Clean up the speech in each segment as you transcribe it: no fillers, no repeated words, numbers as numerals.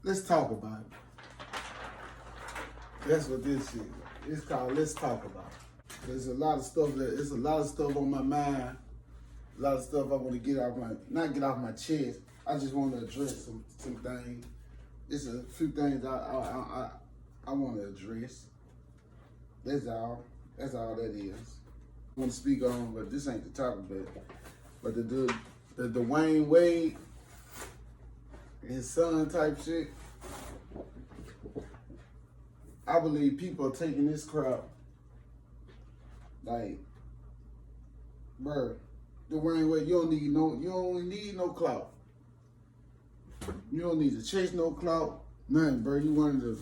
Let's talk about it. That's what this is. It's called Let's Talk About It. There's a lot of stuff on my mind. A lot of stuff I want to not get off my chest. I just want to address some things. There's a few things I want to address. That's all. That's all that is. I want to speak on, but this ain't the topic. But the Dwayne Wade, his son type shit. I believe people are taking this crap like, bruh, Dwayne Wade, you don't need no clout. You don't need to chase no clout, nothing, bro. You one of the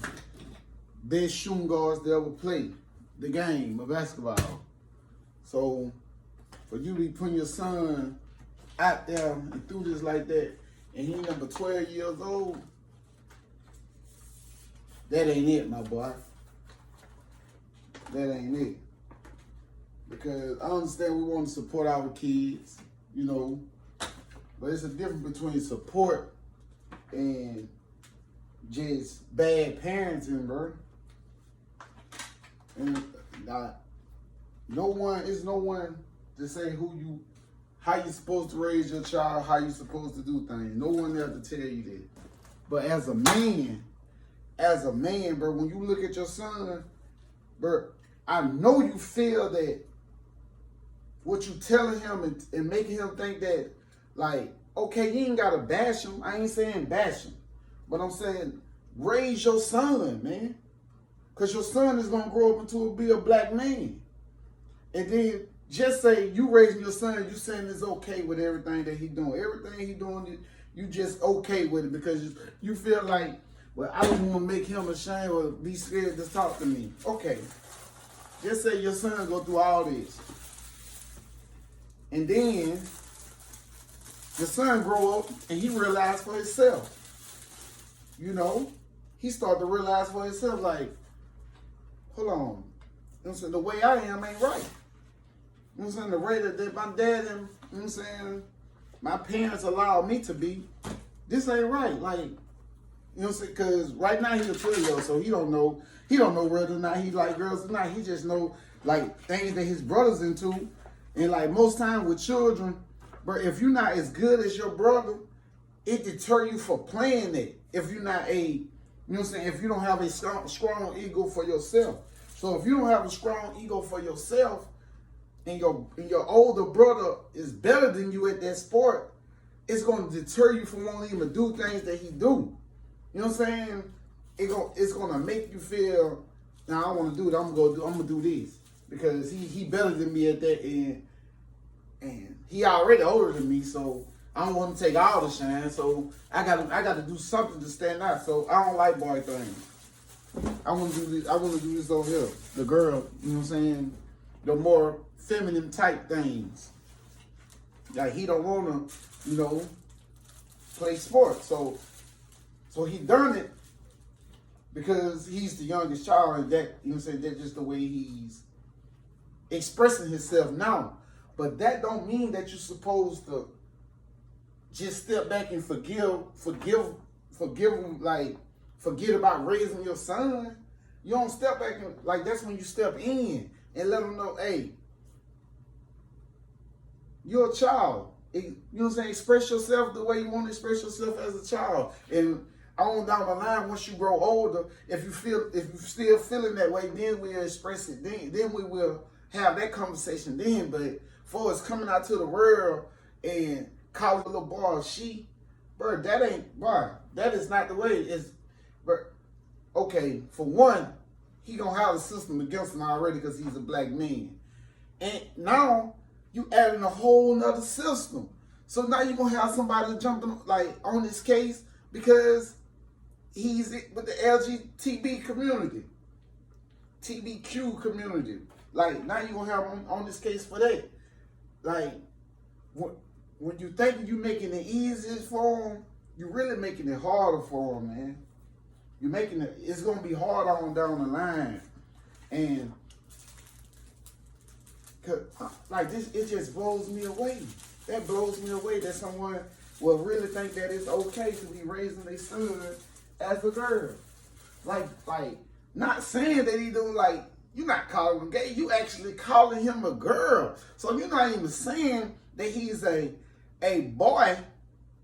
best shooting guards to ever play the game of basketball. So for you to be putting your son out there and through this like that, and he number 12 years old, that ain't it, my boy. That ain't it. Because I understand we want to support our kids, you know, but it's a difference between support and just bad parenting, bro. And no one to say how you supposed to raise your child, how you supposed to do things. No one there to tell you that. But as a man, bro, when you look at your son, bro, I know you feel that what you telling him and making him think that, like, okay, you ain't gotta bash him. I ain't saying bash him, but I'm saying raise your son, man, because your son is gonna grow up be a black man, and then just say you raising your son, you saying it's okay with everything that he doing. Everything he doing, you just okay with it because you feel like, well, I don't want to make him ashamed or be scared to talk to me. Okay. Just say your son go through all this. And then your son grow up and he realize for himself. You know, he start to realize for himself, like, hold on. You know what I'm saying? The way I am ain't right. You know what I'm saying? The way that my dad and, you know what I'm saying, my parents allowed me to be, this ain't right. Like, you know what I'm saying? Because right now he's a 12-year-old, so he don't know whether or not he like girls or not. He just know, like, things that his brother's into. And, like, most time with children, bro, if you're not as good as your brother, it deter you for playing it. If you're not you know what I'm saying? If you don't have a strong ego for yourself. So if you don't have a strong ego for yourself and your older brother is better than you at that sport, it's going to deter you from wanting him to do things that he do. You know what I'm saying? It's gonna make you feel, now I want to do it. I'm gonna do this because he better than me at that, and he already older than me, so I don't want to take all the shine. So I gotta do something to stand out. So I don't like boy things. I want to do this. I want to do this over here. The girl, you know what I'm saying? The more feminine type things. Like he don't want to, you know, play sports. So he done it because he's the youngest child, and that, you know what I'm saying, that's just the way he's expressing himself now. But that don't mean that you're supposed to just step back and forgive him, like forget about raising your son. You don't step back and, like, that's when you step in and let him know, hey, you're a child. You know what I'm saying? Express yourself the way you want to express yourself as a child. And on down the line, once you grow older, if you still feeling that way, then we'll express it. Then we will have that conversation then. But for us coming out to the world and calling a little boy she, bro, that is not the way. It's, bro, okay, for one, he gonna have a system against him already because he's a black man. And now you adding a whole nother system. So now you're gonna have somebody jumping like on this case because he's with the LGBT community, TBQ community. Like, now you're gonna have him on this case for that. Like, when you think you're making it easiest for him, you're really making it harder for him, man. You're making it's gonna be hard on down the line. And like this, it just blows me away. That blows me away that someone will really think that it's okay to be raising their son as a girl. Like, not saying that he do like, you're not calling him gay. You actually calling him a girl. So you're not even saying that he's a boy.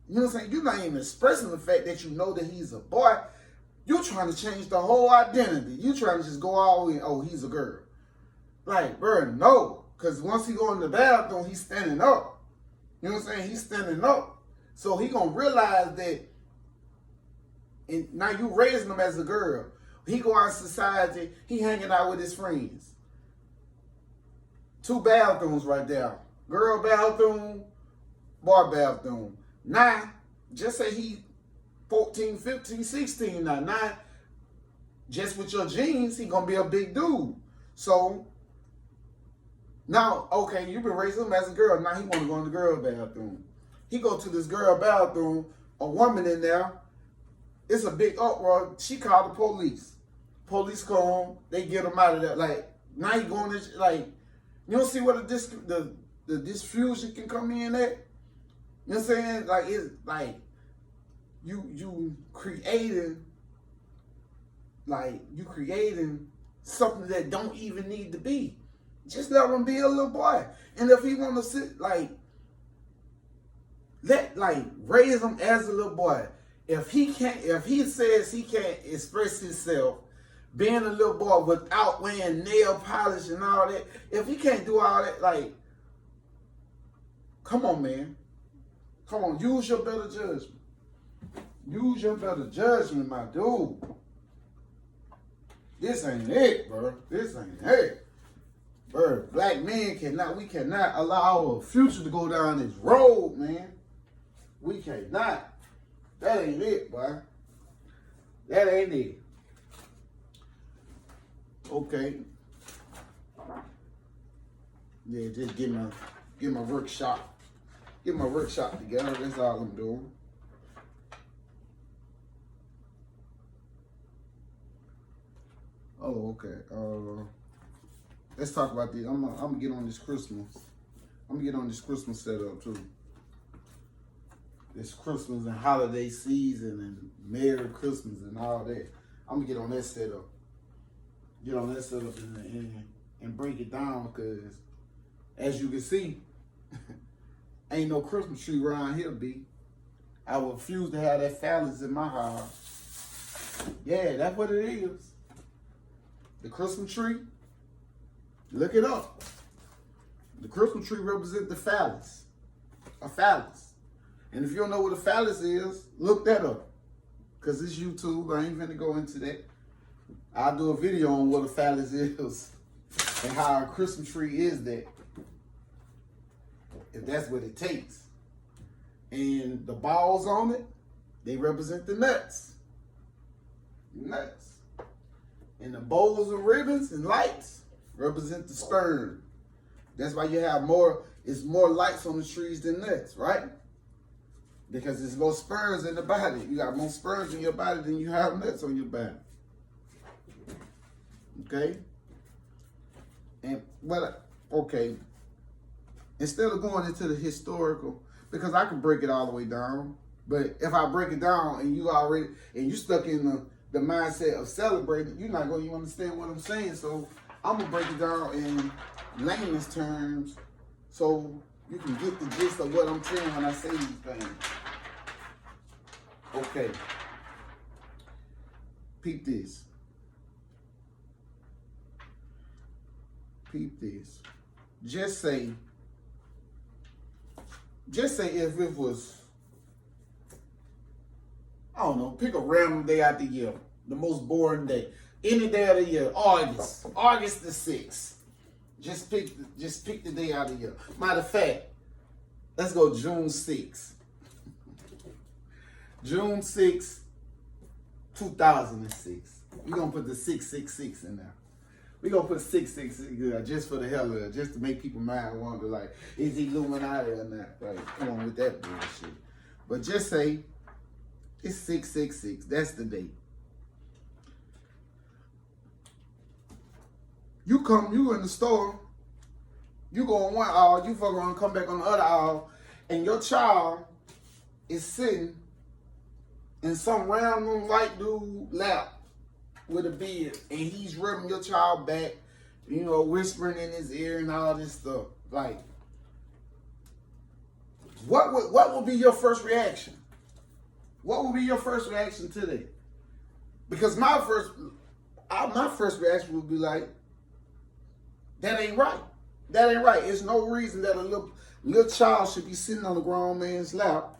You know what I'm saying? You're not even expressing the fact that you know that he's a boy. You're trying to change the whole identity. You're trying to just go all in, oh, he's a girl. Like, bro, no. Because once he go in the bathroom, he's standing up. You know what I'm saying? He's standing up. So he going to realize that, and now you raising him as a girl. He go out in society, he hanging out with his friends. 2 bathrooms right there. Girl bathroom, boy bathroom. Now, just say he 14, 15, 16 now. Now, just with your genes, he gonna be a big dude. So, now, okay, you've been raising him as a girl. Now he wanna go in the girl bathroom. He go to this girl bathroom, a woman in there. It's a big uproar. She called the police. Police come, they get him out of there. Like, now he going to, like, you don't see where the disfusion can come in at? You know what I'm saying? Like, it's like, you creating something that don't even need to be. Just let him be a little boy. And if he want to sit, raise him as a little boy. If he says he can't express himself being a little boy without wearing nail polish and all that, if he can't do all that, like, come on, man. Come on, use your better judgment. Use your better judgment, my dude. This ain't it, bro. This ain't it. Bro, black men we cannot allow our future to go down this road, man. We cannot. That ain't it, boy. That ain't it. Okay. Yeah, just get my workshop. Get my workshop together. That's all I'm doing. Oh, okay. Let's talk about this. I'm gonna get on this Christmas. I'm gonna get on this Christmas setup too. This Christmas and holiday season and Merry Christmas and all that. I'm gonna get on that setup. Get on that setup and break it down, because as you can see, ain't no Christmas tree around here, B. I refuse to have that phallus in my house. Yeah, that's what it is. The Christmas tree, look it up. The Christmas tree represents the phallus. A phallus. And if you don't know what a phallus is, look that up. Because it's YouTube. I ain't finna go into that. I'll do a video on what a phallus is and how a Christmas tree is that. If that's what it takes. And the balls on it, they represent the nuts. Nuts. And the bowls and ribbons and lights represent the sperm. That's why you have it's more lights on the trees than nuts, right? Because there's more sperms in the body. You got more sperms in your body than you have nuts on your body. Okay? Okay. Instead of going into the historical, because I can break it all the way down, but if I break it down and you stuck in the mindset of celebrating, you're not going to even understand what I'm saying. So I'm going to break it down in layman's terms so you can get the gist of what I'm saying when I say these things. Okay. Peep this. Peep this. Just say if it was, I don't know, pick a random day out the year, the most boring day, any day of the year, August the 6th. Just pick the day out of the year. Matter of fact, let's go June 6th. June 6th, 2006. We're going to put the 666 in there. We're going to put 666 just for the hell of it, just to make people mind wonder, like, is he Illuminati or not? Like, come on with that bullshit. But just say it's 666. That's the date. You in the store, you go on one aisle, you fuck around, come back on the other aisle, and your child is sitting in some random white dude lap with a beard, and he's rubbing your child back, you know, whispering in his ear and all this stuff. Like, what would be your first reaction? What would be your first reaction to that? Because my first reaction would be like, that ain't right. That ain't right. There's no reason that a little child should be sitting on a grown man's lap.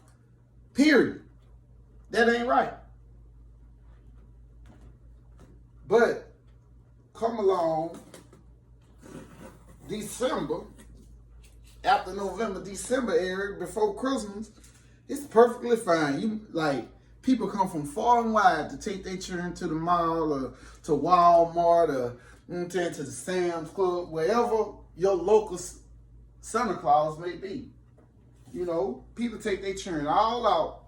Period. That ain't right. But come along December, after November, December area, before Christmas, it's perfectly fine. You like people come from far and wide to take their children to the mall or to Walmart or to the Sam's Club, wherever your local Santa Claus may be. You know, people take their children all out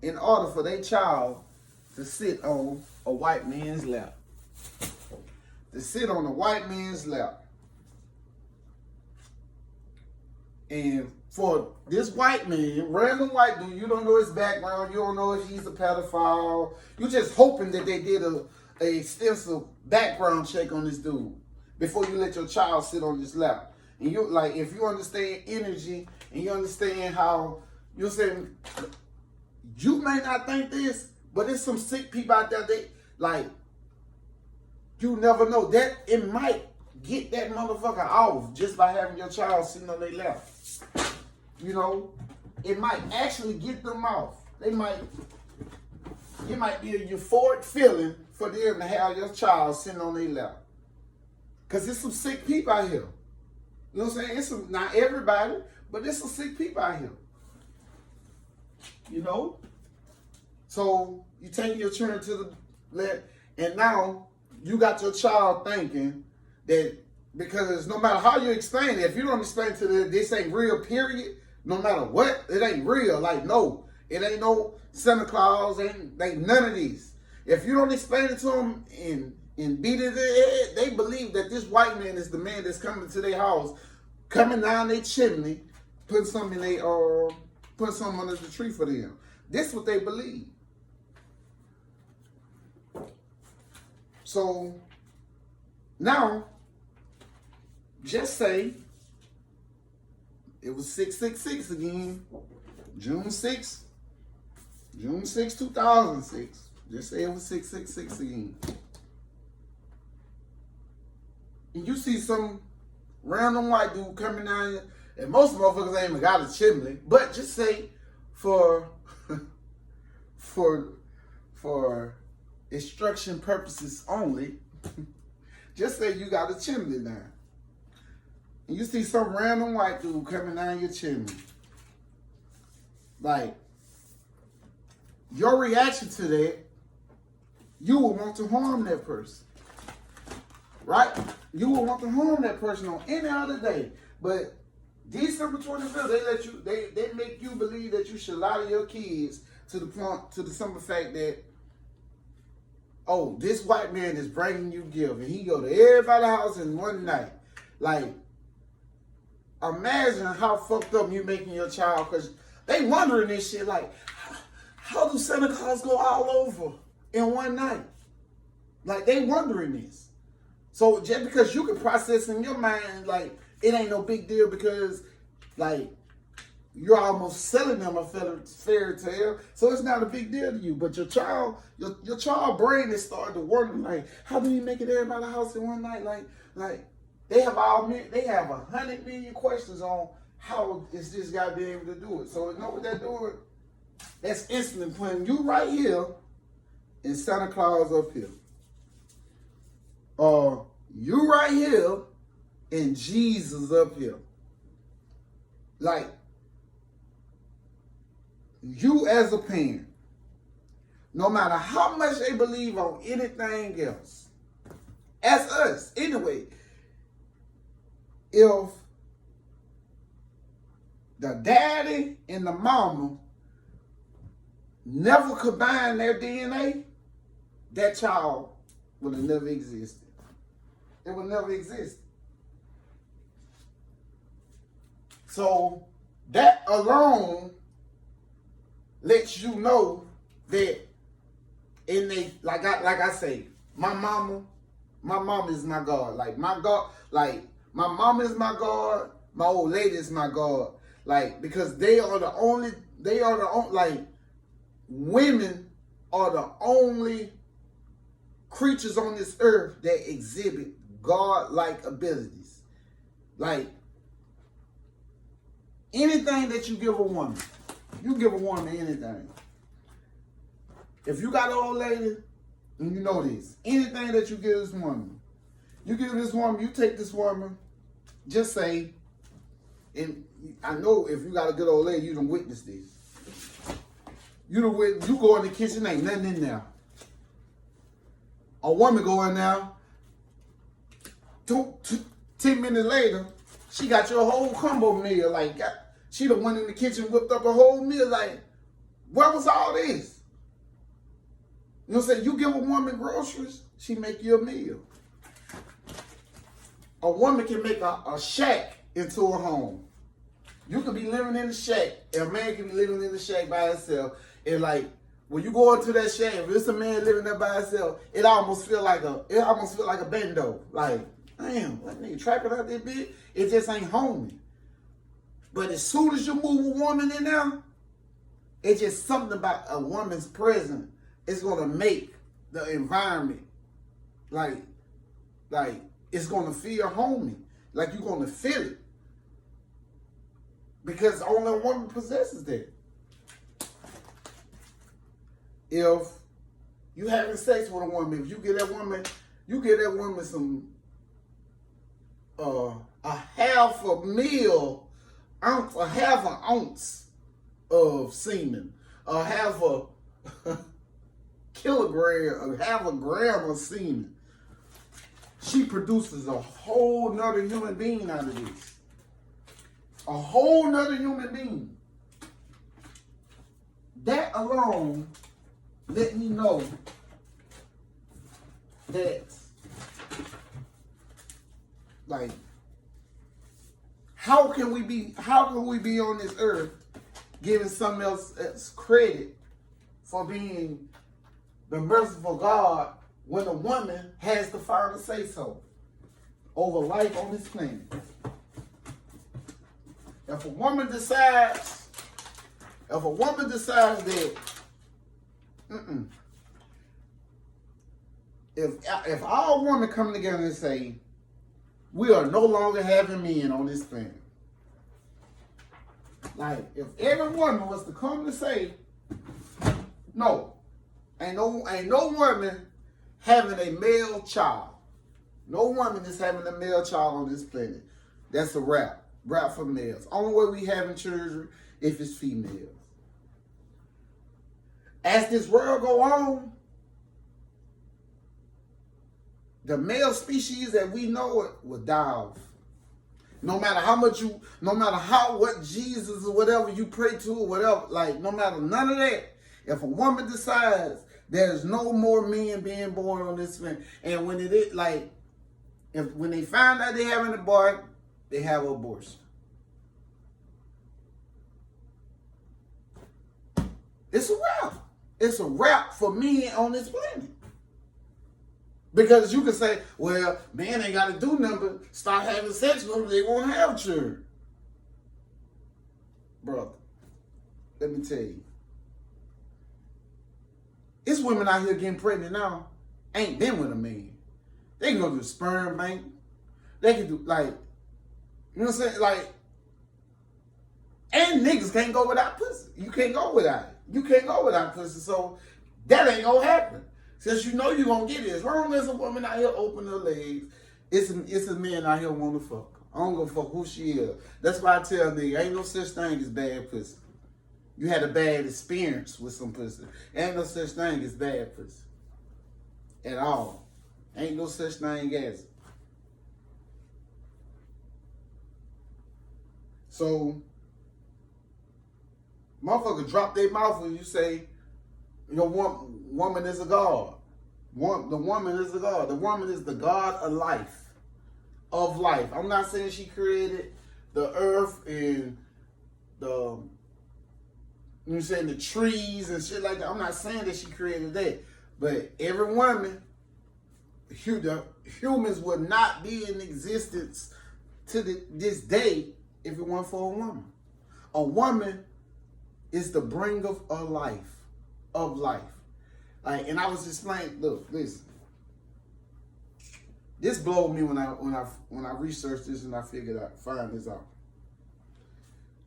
in order for their child to sit on a white man's lap. To sit on a white man's lap. And for this white man, random white dude, you don't know his background, you don't know if he's a pedophile, you're just hoping that they did a extensive background check on this dude before you let your child sit on this lap. And you like, if you understand energy and you understand how you're saying, you may not think this, but there's some sick people out there, they like, you never know that it might get that motherfucker off just by having your child sitting on their lap. You know, it might actually get them off. It might be a euphoric feeling for them to have your child sitting on their lap. Because there's some sick people out here. You know what I'm saying? It's not everybody, but there's some sick people out here. You know? So you take your children to the left, and now you got your child thinking that because no matter how you explain it, if you don't explain to them this ain't real, period, no matter what, it ain't real. Like, no, it ain't no Santa Claus, ain't none of these. If you don't explain it to them and beat it in their head, they believe that this white man is the man that's coming to their house, coming down their chimney, putting something under the tree for them. This is what they believe. So now, just say it was 666 again, June 6, 2006. Just say it was 666 again. And you see some random white dude coming down here, and most motherfuckers ain't even got a chimney, but just say for instruction purposes only, just say you got a chimney down. And you see some random white dude coming down your chimney. Like, your reaction to that, you will want to harm that person. Right? You will want to harm that person on any other day. But December 25th, they make you believe that you should lie to your kids to the simple fact that, oh, this white man is bringing you gift, and he go to everybody's house in one night. Like, imagine how fucked up you making your child, because they wondering this shit, like, how do Santa Claus go all over in one night? Like, they wondering this. So just because you can process in your mind, like, it ain't no big deal because, like, you're almost selling them a fairy tale, so it's not a big deal to you. But your child brain is starting to wonder, like, how do you make it everybody's house in one night? Like they have 100 million questions on how is this guy being able to do it. So you know what they're doing? That's instantly putting you right here and Santa Claus up here. You right here and Jesus up here. Like, you as a parent, no matter how much they believe on anything else, as us, anyway, if the daddy and the mama never combine their DNA, that child would have never existed. It would never exist. So that alone lets you know that like I say, my mama is my God. Like my God, like my mama is my God. My old lady is my God. Like, because they are the only, like, women are the only creatures on this earth that exhibit God-like abilities. Like, anything that you give a woman, you give a woman anything. If you got an old lady, and you know this, anything that you give this woman, you take this woman, just say, and I know if you got a good old lady, you done witnessed this. You go in the kitchen, ain't nothing in there. A woman go in there, 10 minutes later, she got your whole combo meal. Like, she done went in the kitchen, whipped up a whole meal. Like, where was all this? You know what I'm saying? You give a woman groceries, she make you a meal. A woman can make a shack into a home. You could be living in the shack, and a man can be living in the shack by himself. And like, when you go into that shack, if it's a man living there by himself, it almost feel like a bando. Like, damn, that nigga trapping out that bitch. It just ain't homey. But as soon as you move a woman in there, it's just something about a woman's presence. It's gonna make the environment like it's gonna feel homey. Like you're gonna feel it. Because only a woman possesses that. If you having sex with a woman, if you give that woman some a half an ounce of semen, a half a kilogram, a half a gram of semen, she produces a whole nother human being out of this. A whole nother human being. That alone let me know that, like, how can we be on this earth giving something else credit for being the merciful God when a woman has the final say so over life on this planet? If a woman decides that, if all women come together and say, we are no longer having men on this planet. Like, if every woman was to come to say, no, ain't no woman having a male child. No woman is having a male child on this planet. That's a wrap. Wrap for males. Only way we having children if it's females. As this world go on, the male species that we know it will die off. No matter what Jesus or whatever you pray to or whatever, like no matter none of that, if a woman decides there's no more men being born on this planet, and when it is like, when they find out they having a boy, they have an abortion. It's a wrap. It's a wrap for men on this planet. Because you can say, well, man ain't got to do nothing but start having sex with them. They won't have children. Brother, let me tell you. It's women out here getting pregnant now, ain't been with a man. They can go to the sperm bank. They can do, like, you know what I'm saying? Like, and niggas can't go without pussy. You can't go without it. You can't go without pussy. So that ain't gonna happen. Since you know you're gonna get it. As long as a woman out here open her legs, it's a man out here wanna fuck her. I don't give a fuck who she is. That's why I tell nigga, ain't no such thing as bad pussy. You had a bad experience with some pussy. Ain't no such thing as bad pussy. At all. Ain't no such thing as it. So, motherfuckers drop their mouth when you say, woman is a God. The woman is a God. The woman is the God of life. I'm not saying she created the earth and the trees and shit like that. I'm not saying that she created that. But every woman, the humans would not be in existence to this day if it weren't for a woman. A woman is the bringer of life, Like, and I was explaining. Look, listen. This blowed me when I researched this and I find this out.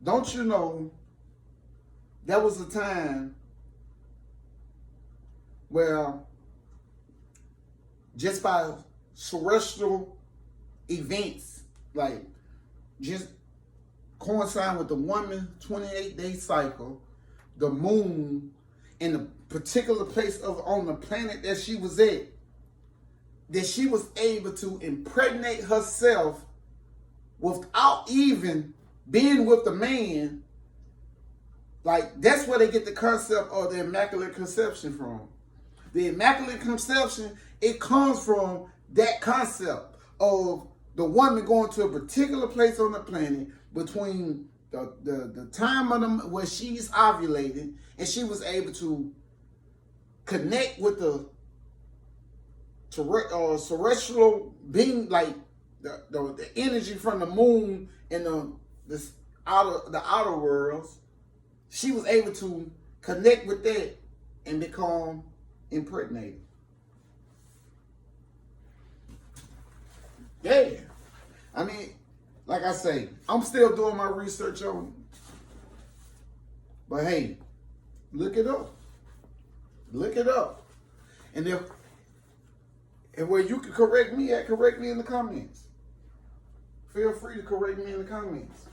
Don't you know? There was a time where just by celestial events, like just coincide with the woman's 28-day cycle, the moon, in the particular place on the planet that she was at, that she was able to impregnate herself without even being with the man. Like, that's where they get the concept of the Immaculate Conception from. The Immaculate Conception, it comes from that concept of the woman going to a particular place on the planet between the time of where she's ovulating, and she was able to connect with the celestial being, like the energy from the moon and the outer worlds. She was able to connect with that and become impregnated. Yeah. I mean, like I say, I'm still doing my research on it. But hey, look it up. Look it up. And where you can correct me in the comments. Feel free to correct me in the comments.